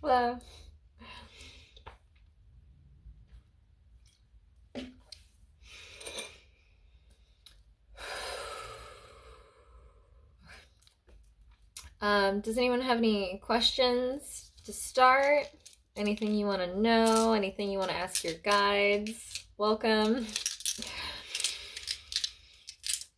Well, does anyone have any questions to start? Anything you want to know? Anything you want to ask your guides? Welcome.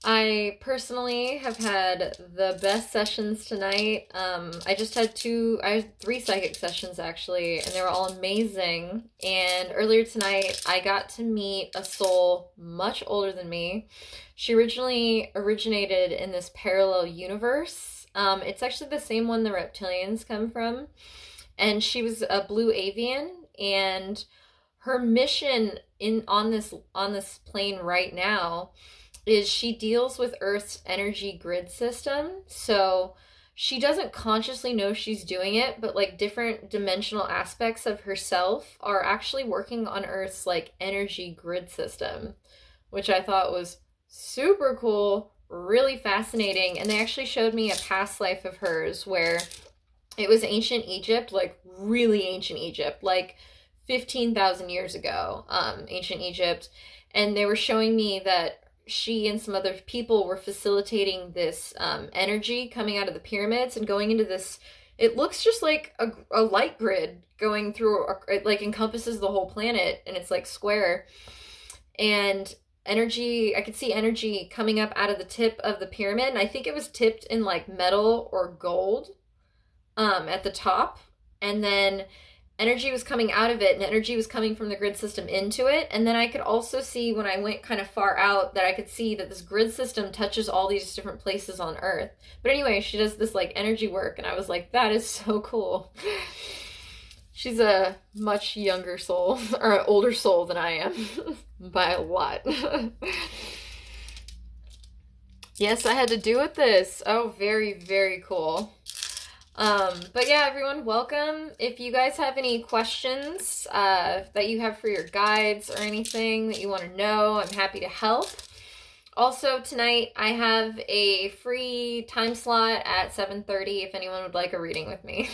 I personally have had the best sessions tonight. I just had I had three psychic sessions actually, and they were all amazing. And earlier tonight, I got to meet a soul much older than me. She originally originated in this parallel universe. It's actually the same one the reptilians come from. And she was a blue avian, and her mission in on this plane right now is she deals with Earth's energy grid system. So she doesn't consciously know she's doing it, but like different dimensional aspects of herself are actually working on Earth's like energy grid system, which I thought was super cool, really fascinating. And they actually showed me a past life of hers where it was ancient Egypt, like really ancient Egypt, like 15,000 years ago, ancient Egypt. And they were showing me that she and some other people were facilitating this energy coming out of the pyramids and going into this. It looks just like a light grid going through, it like encompasses the whole planet, and it's like square. And energy, I could see energy coming up out of the tip of the pyramid. And I think it was tipped in like metal or gold at the top, and then energy was coming out of it, and energy was coming from the grid system into it. And then I could also see when I went kind of far out that I could see that this grid system touches all these different places on Earth. But anyway, she does this like energy work, and I was like, that is so cool. She's a much younger soul, or an older soul than I am, by a lot. Yes, I had to do with this. Oh, very, very cool. But yeah, everyone, welcome. If you guys have any questions that you have for your guides or anything that you want to know, I'm happy to help. Also, tonight I have a free time slot at 7:30 if anyone would like a reading with me.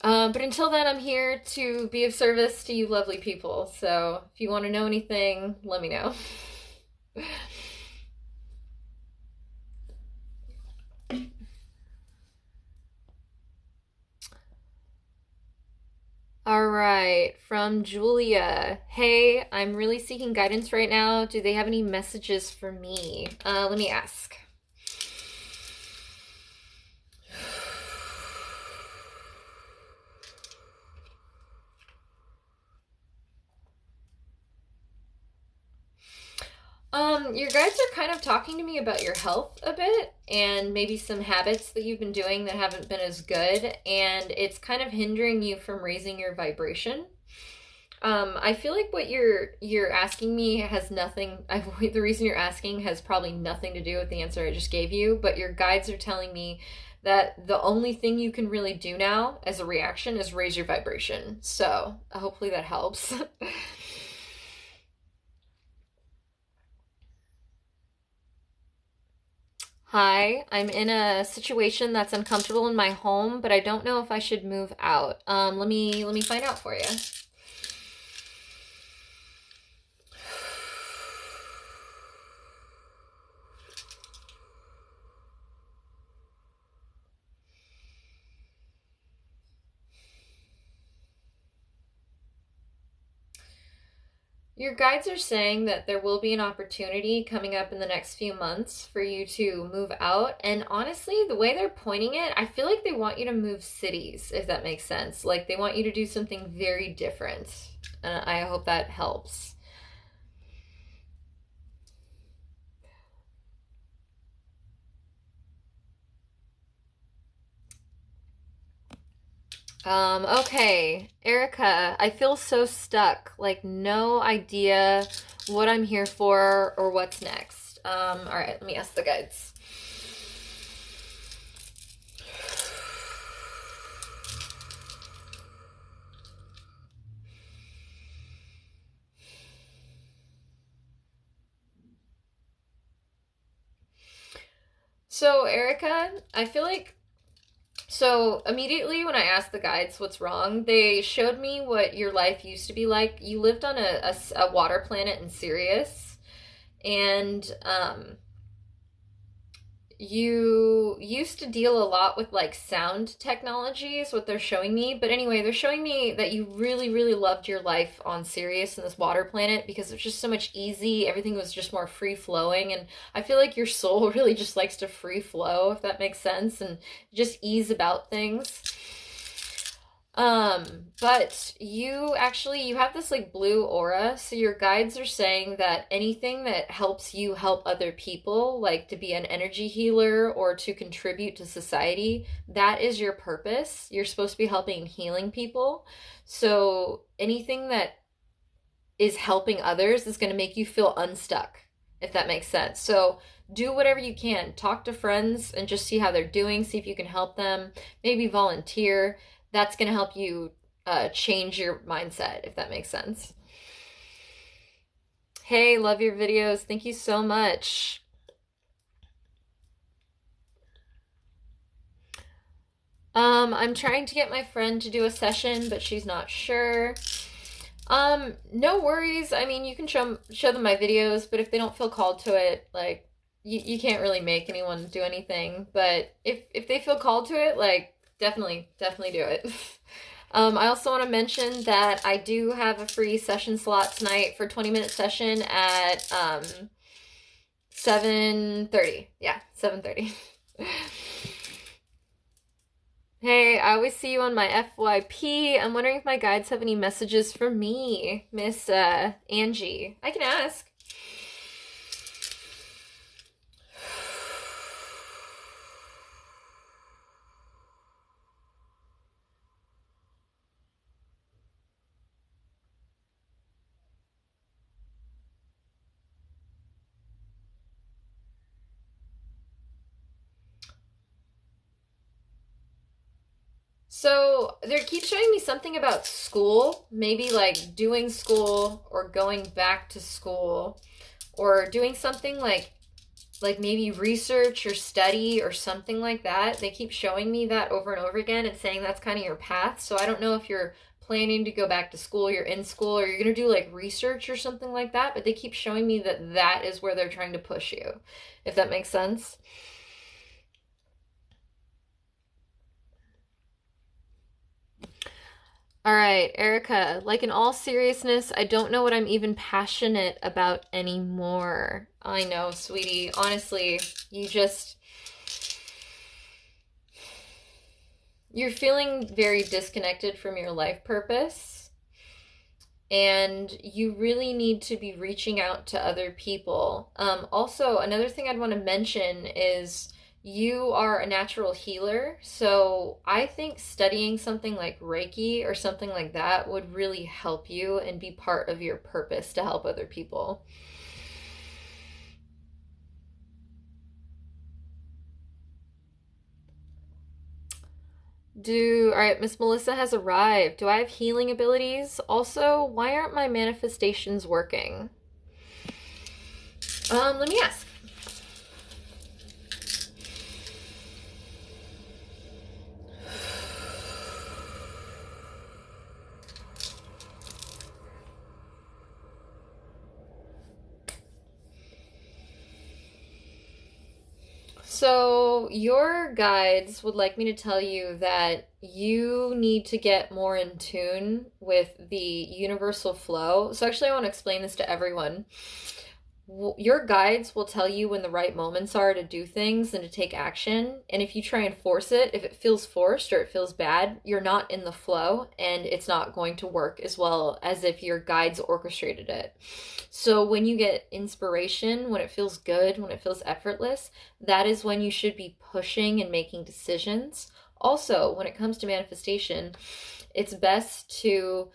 But until then, I'm here to be of service to you lovely people. So if you want to know anything, let me know. All right, from Julia. Hey, I'm really seeking guidance right now. Do they have any messages for me? Let me ask. Your guides are kind of talking to me about your health a bit and maybe some habits that you've been doing that haven't been as good, and it's kind of hindering you from raising your vibration. I feel like what you're asking me has nothing. The reason you're asking has probably nothing to do with the answer I just gave you. But your guides are telling me that the only thing you can really do now as a reaction is raise your vibration. So hopefully that helps. Hi, I'm in a situation that's uncomfortable in my home, but I don't know if I should move out. Let me find out for you. Your guides are saying that there will be an opportunity coming up in the next few months for you to move out. And honestly, the way they're pointing it, I feel like they want you to move cities, if that makes sense. Like they want you to do something very different. And I hope that helps. Okay, Erica, I feel so stuck. Like no idea what I'm here for or what's next. All right, let me ask the guides. So, Erica, I feel like So immediately when I asked the guides what's wrong, they showed me what your life used to be like. You lived on a water planet in Sirius, and you used to deal a lot with like sound technology is what they're showing me. But anyway, they're showing me that you really, really loved your life on Sirius and this water planet because it was just so much easy. Everything was just more free flowing. And I feel like your soul really just likes to free flow, if that makes sense, and just ease about things. But you have this like blue aura, so your guides are saying that anything that helps you help other people, like to be an energy healer or to contribute to society, that is your purpose. You're supposed to be helping and healing people. So anything that is helping others is going to make you feel unstuck, if that makes sense. So do whatever you can. Talk to friends and just see how they're doing, see if you can help them, maybe volunteer. That's going to help you change your mindset, if that makes sense. Hey, love your videos. Thank you so much. I'm trying to get my friend to do a session, but she's not sure. No worries. I mean, you can show them my videos, but if they don't feel called to it, like you can't really make anyone do anything. But if they feel called to it, like definitely do it. I also want to mention that I do have a free session slot tonight for 20-minute session at 7:30. Yeah, 7:30. Hey, I always see you on my FYP. I'm wondering if my guides have any messages for me, Miss Angie. I can ask. So they keep showing me something about school, maybe like doing school or going back to school or doing something like maybe research or study or something like that. They keep showing me that over and over again and saying that's kind of your path. So I don't know if you're planning to go back to school, you're in school, or you're going to do like research or something like that, but they keep showing me that that is where they're trying to push you, if that makes sense. All right, Erica, like in all seriousness, I don't know what I'm even passionate about anymore. I know, sweetie. Honestly, you're feeling very disconnected from your life purpose, and you really need to be reaching out to other people. Also, another thing I'd want to mention is you are a natural healer, so I think studying something like Reiki or something like that would really help you and be part of your purpose to help other people. All right, Miss Melissa has arrived. Do I have healing abilities? Also, why aren't my manifestations working? Let me ask. So, your guides would like me to tell you that you need to get more in tune with the universal flow. So, actually, I want to explain this to everyone. Your guides will tell you when the right moments are to do things and to take action. And if you try and force it, if it feels forced or it feels bad, you're not in the flow and it's not going to work as well as if your guides orchestrated it. So when you get inspiration, when it feels good, when it feels effortless, that is when you should be pushing and making decisions. Also, when it comes to manifestation, it's best to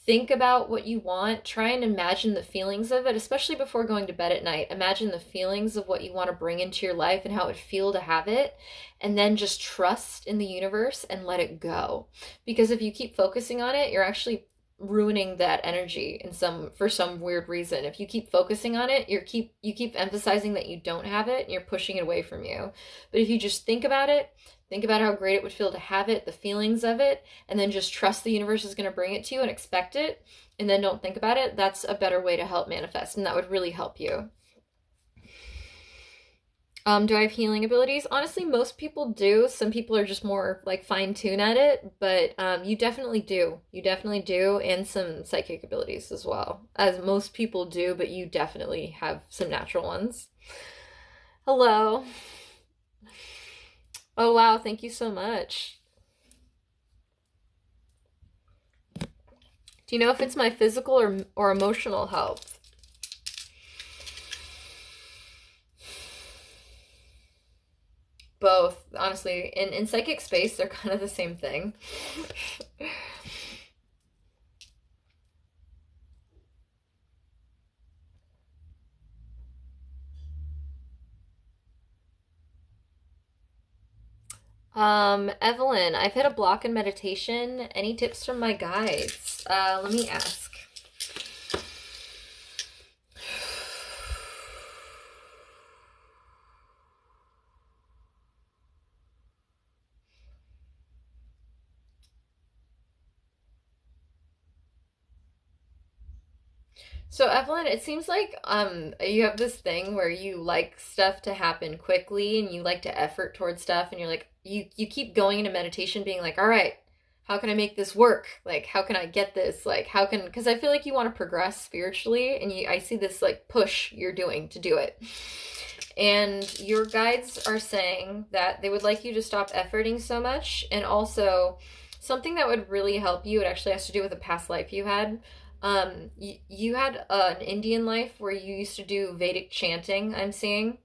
think about what you want. Try and imagine the feelings of it, especially before going to bed at night. Imagine the feelings of what you want to bring into your life and how it would feel to have it. And then just trust in the universe and let it go. Because if you keep focusing on it, you're actually ruining that energy in some for some weird reason. If you keep focusing on it, you keep emphasizing that you don't have it and you're pushing it away from you. But if you just think about it, think about how great it would feel to have it, the feelings of it, and then just trust the universe is going to bring it to you and expect it, and then don't think about it, that's a better way to help manifest, and that would really help you. Do I have healing abilities? Honestly, most people do. Some people are just more like fine-tune at it, but you definitely do. You definitely do, and some psychic abilities as well, as most people do, but you definitely have some natural ones. Hello. Oh, wow. Thank you so much. Do you know if it's my physical or emotional health? Both, honestly. In psychic space, they're kind of the same thing. Evelyn, I've hit a block in meditation. Any tips from my guides? Let me ask. So Evelyn, it seems like you have this thing where you like stuff to happen quickly and you like to effort towards stuff and you're like you keep going into meditation being like, "All right, how can I make this work? Like how can I get this? Like how can because I feel like you want to progress spiritually and I see this like push you're doing to do it. And your guides are saying that they would like you to stop efforting so much, and also something that would really help you, it actually has to do with a past life you had. You had an Indian life where you used to do Vedic chanting, I'm seeing.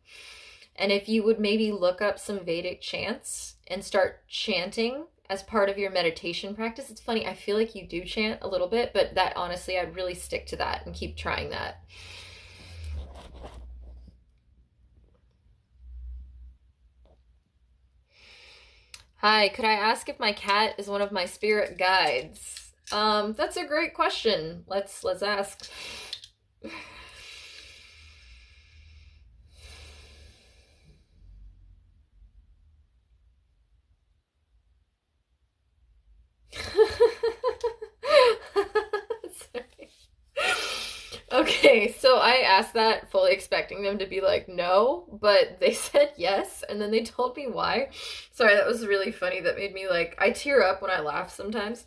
And if you would maybe look up some Vedic chants and start chanting as part of your meditation practice. It's funny, I feel like you do chant a little bit, but that honestly, I'd really stick to that and keep trying that. Hi, could I ask if my cat is one of my spirit guides? That's a great question. Let's ask. Sorry. Okay, so I asked that fully expecting them to be like, no, but they said yes, and then they told me why. Sorry, that was really funny. That made me like, I tear up when I laugh sometimes.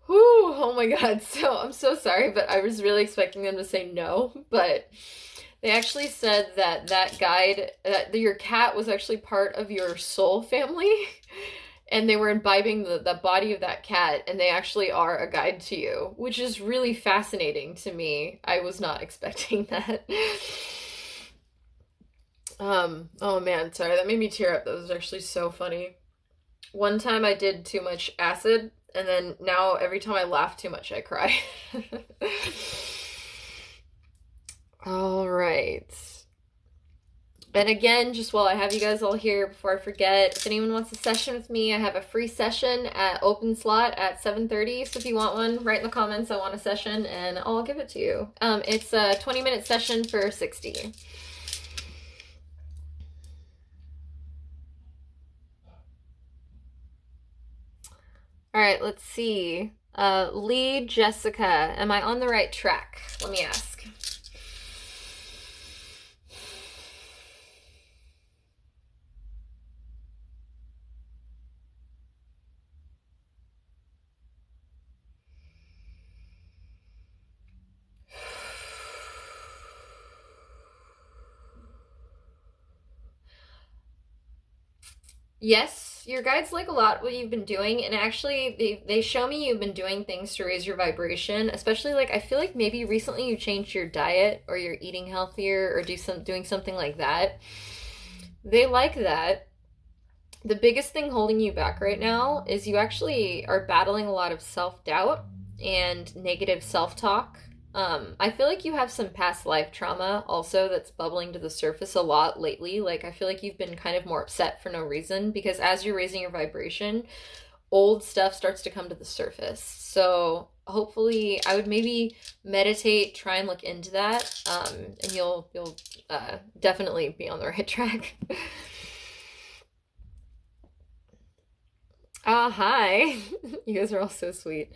Whew, oh my God. So I'm so sorry, but I was really expecting them to say no, but they actually said that that guide, that your cat was actually part of your soul family. And they were imbibing the body of that cat, and they actually are a guide to you, which is really fascinating to me. I was not expecting that. Oh man, sorry, that made me tear up. That was actually so funny. One time I did too much acid, and then now every time I laugh too much, I cry. All right. And again, just while I have you guys all here, before I forget, if anyone wants a session with me, I have a free session at open slot at 7:30. So if you want one, write in the comments, I want a session, and I'll give it to you. It's a 20-minute session for 60. All right, let's see. Lee Jessica, am I on the right track? Let me ask. Yes, your guides like a lot what you've been doing, and actually they show me you've been doing things to raise your vibration, especially like I feel like maybe recently you changed your diet or you're eating healthier or doing something like that. They like that. The biggest thing holding you back right now is you actually are battling a lot of self-doubt and negative self-talk. I feel like you have some past life trauma also that's bubbling to the surface a lot lately. Like, I feel like you've been kind of more upset for no reason because as you're raising your vibration, old stuff starts to come to the surface. So hopefully I would maybe meditate, try and look into that, and you'll definitely be on the right track. Ah, hi. You guys are all so sweet.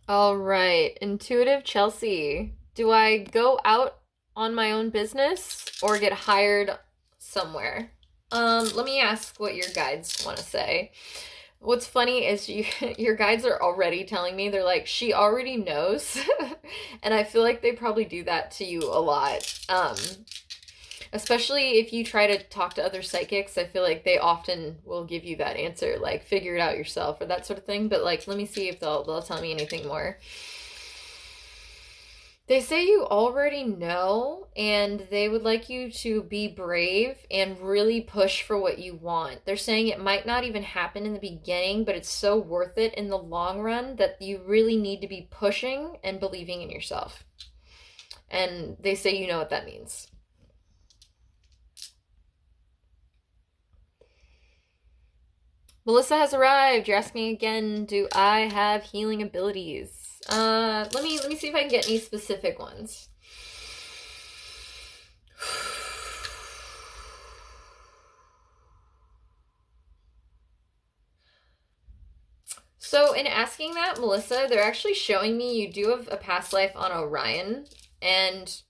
All right, intuitive Chelsea. Do I go out on my own business or get hired somewhere? Let me ask what your guides want to say. What's funny is your guides are already telling me, they're like, she already knows. And I feel like they probably do that to you a lot. Especially if you try to talk to other psychics, I feel like they often will give you that answer, like figure it out yourself or that sort of thing. But like, let me see if they'll tell me anything more. They say you already know, and they would like you to be brave and really push for what you want. They're saying it might not even happen in the beginning, but it's so worth it in the long run that you really need to be pushing and believing in yourself. And they say you know what that means. Melissa has arrived. You're asking again, do I have healing abilities? Let me see if I can get any specific ones. So in asking that, Melissa, they're actually showing me you do have a past life on Orion, and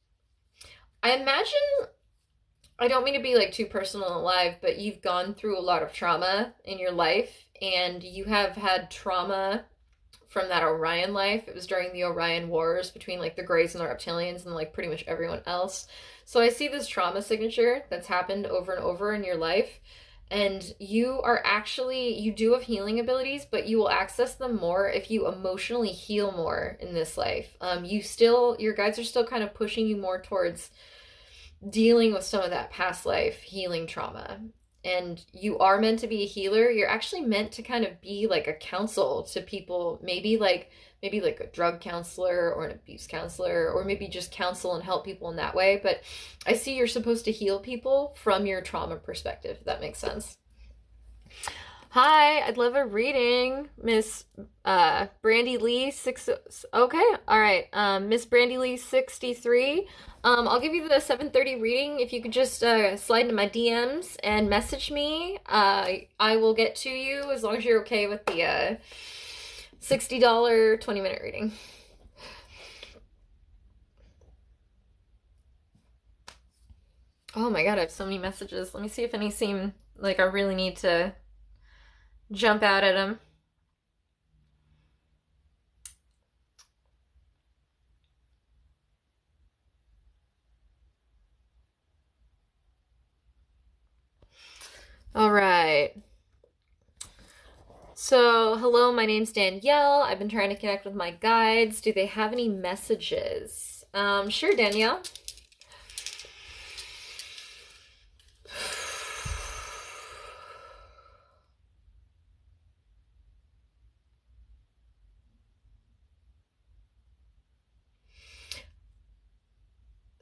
I imagine, I don't mean to be like too personal and alive, but you've gone through a lot of trauma in your life, and you have had trauma from that Orion life. It was during the Orion Wars between like the Greys and the Reptilians and like pretty much everyone else. So I see this trauma signature that's happened over and over in your life. And you are actually, you do have healing abilities, but you will access them more if you emotionally heal more in this life. Your guides are still kind of pushing you more towards dealing with some of that past life healing trauma. And you are meant to be a healer. You're actually meant to kind of be like a counsel to people, maybe like a drug counselor or an abuse counselor, or maybe just counsel and help people in that way. But I see you're supposed to heal people from your trauma perspective, if that makes sense. Hi, I'd love a reading, Miss Brandy Lee Okay, all right, Miss Brandy Lee 63. I'll give you the 7:30 reading. If you could just slide into my DMs and message me, I will get to you as long as you're okay with the $60 20-minute reading. Oh my god, I have so many messages. Let me see if any seem like I really need to jump out at them. All right. So, hello, my name's Danielle. I've been trying to connect with my guides. Do they have any messages? Sure, Danielle.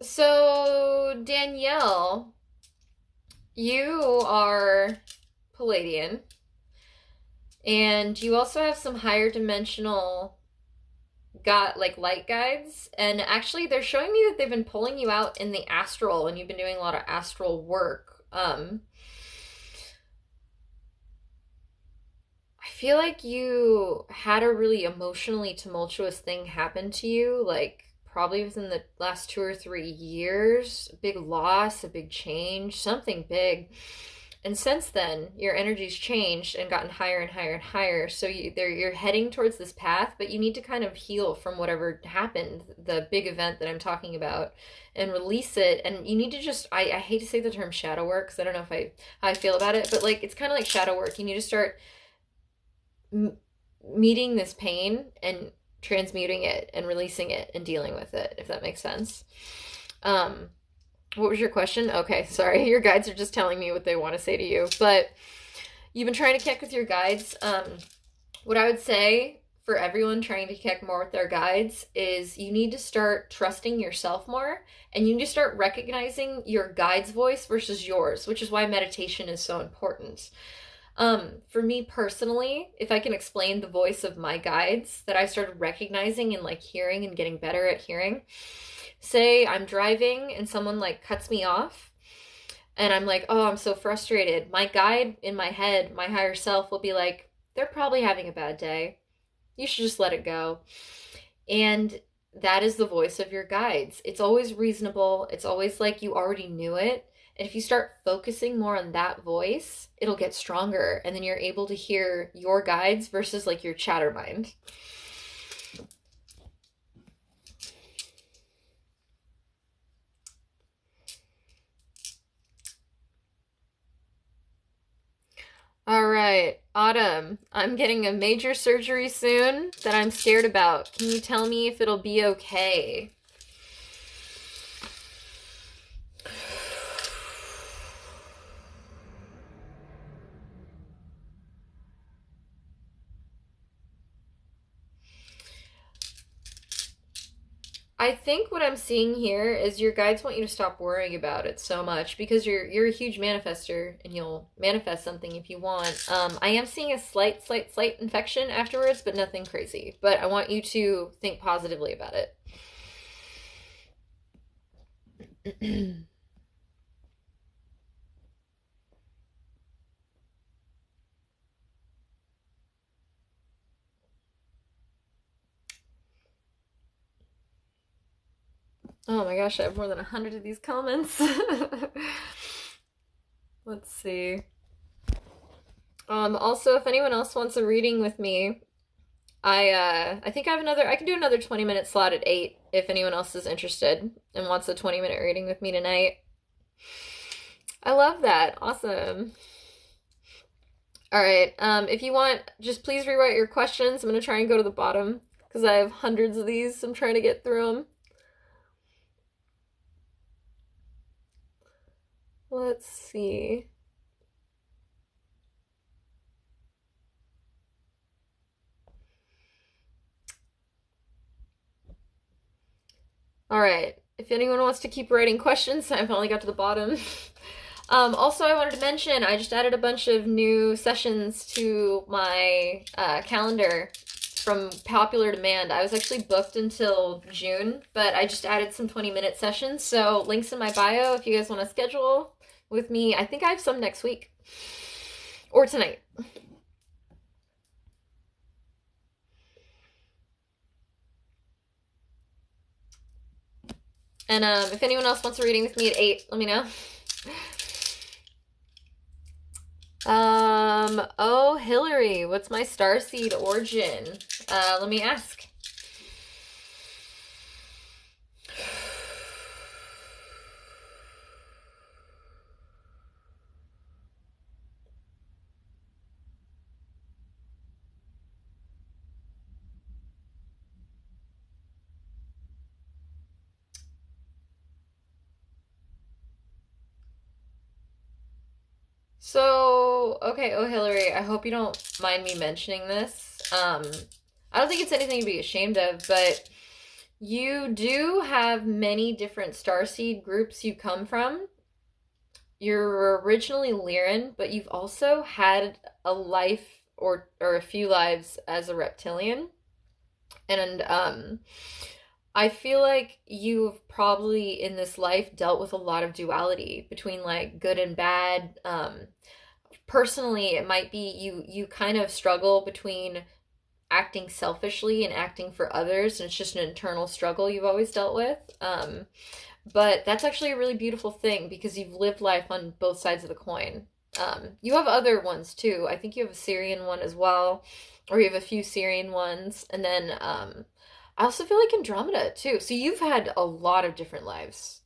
So, Danielle, you are Palladian, and you also have some higher dimensional light guides, and actually they're showing me that they've been pulling you out in the astral, and you've been doing a lot of astral work. I feel like you had a really emotionally tumultuous thing happen to you, like probably within the last 2 or 3 years. A big loss, a big change, something big. And since then, your energy's changed and gotten higher and higher and higher. So you're heading towards this path, but you need to kind of heal from whatever happened, the big event that I'm talking about, and release it. And you need to just, I hate to say the term shadow work, because I don't know how I feel about it, but like it's kind of like shadow work. You need to start meeting this pain and transmuting it and releasing it and dealing with it, if that makes sense. What was your question? Okay, sorry. Your guides are just telling me what they want to say to you. But you've been trying to connect with your guides. What I would say for everyone trying to connect more with their guides is you need to start trusting yourself more, and you need to start recognizing your guide's voice versus yours, which is why meditation is so important. For me personally, if I can explain the voice of my guides that I started recognizing and like hearing and getting better at hearing, say I'm driving and someone like cuts me off and I'm like, oh, I'm so frustrated. My guide in my head, my higher self will be like, they're probably having a bad day. You should just let it go. And that is the voice of your guides. It's always reasonable. It's always like you already knew it. And if you start focusing more on that voice, it'll get stronger. And then you're able to hear your guides versus like your chatter mind. All right, Autumn, I'm getting a major surgery soon that I'm scared about. Can you tell me if it'll be okay? I think what I'm seeing here is your guides want you to stop worrying about it so much because you're a huge manifester and you'll manifest something if you want. I am seeing a slight infection afterwards, but nothing crazy. But I want you to think positively about it. Oh my gosh, I have more than 100 of these comments. Let's see. Also, if anyone else wants a reading with me, I think I can do another 20-minute slot at 8 if anyone else is interested and wants a 20-minute reading with me tonight. I love that. Awesome. All right. If you want, just please rewrite your questions. I'm going to try and go to the bottom because I have hundreds of these. I'm trying to get through them. Let's see. All right. If anyone wants to keep writing questions, I've only got to the bottom. Also, I wanted to mention I just added a bunch of new sessions to my calendar from popular demand. I was actually booked until June, but I just added some 20-minute sessions. So links in my bio if you guys want to schedule with me. I think I have some next week or tonight. And if anyone else wants a reading with me at 8, let me know. Oh, Hillary, what's my starseed origin? Let me ask. So, okay, oh Hillary, I hope you don't mind me mentioning this. I don't think it's anything to be ashamed of, but you do have many different starseed groups you come from. You're originally Lyran, but you've also had a life or a few lives as a reptilian. And I feel like you've probably in this life dealt with a lot of duality between like good and bad. Personally, it might be you kind of struggle between acting selfishly and acting for others, and it's just an internal struggle you've always dealt with. But that's actually a really beautiful thing because you've lived life on both sides of the coin. You have other ones too. I think you have a Syrian one as well, or you have a few Syrian ones, and then I also feel like Andromeda too. So you've had a lot of different lives.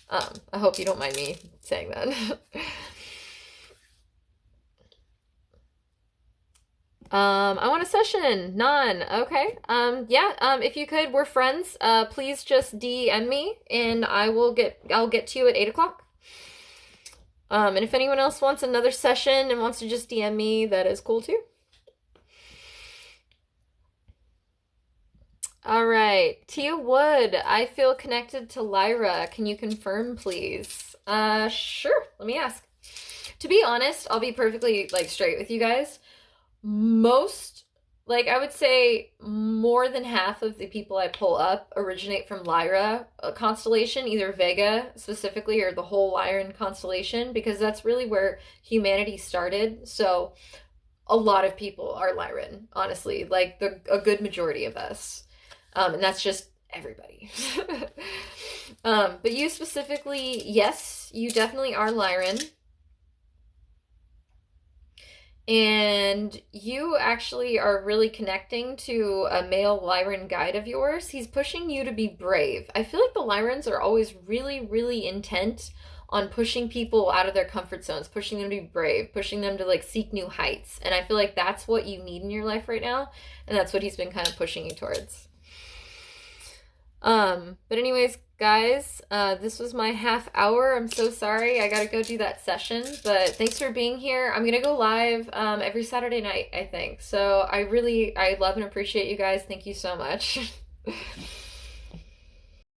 I hope you don't mind me saying that. I want a session. None. Okay. Yeah, if you could, we're friends. Please just DM me and I'll get to you at 8 o'clock. And if anyone else wants another session and wants to just DM me, that is cool too. All right. Tia Wood, I feel connected to Lyra. Can you confirm, please? Sure. Let me ask. To be honest, I'll be perfectly like straight with you guys. Most, like I would say more than half of the people I pull up originate from Lyra constellation, either Vega specifically or the whole Lyran constellation, because that's really where humanity started. So a lot of people are Lyran, honestly, like a good majority of us. And that's just everybody. But you specifically, yes, you definitely are Lyran. And you actually are really connecting to a male Lyran guide of yours. He's pushing you to be brave. I feel like the Lyrans are always really, really intent on pushing people out of their comfort zones, pushing them to be brave, pushing them to like seek new heights. And I feel like that's what you need in your life right now. And that's what he's been kind of pushing you towards. But anyways, guys, this was my half hour. I'm so sorry. I gotta go do that session, but thanks for being here. I'm gonna go live, every Saturday night, I think. So I love and appreciate you guys. Thank you so much.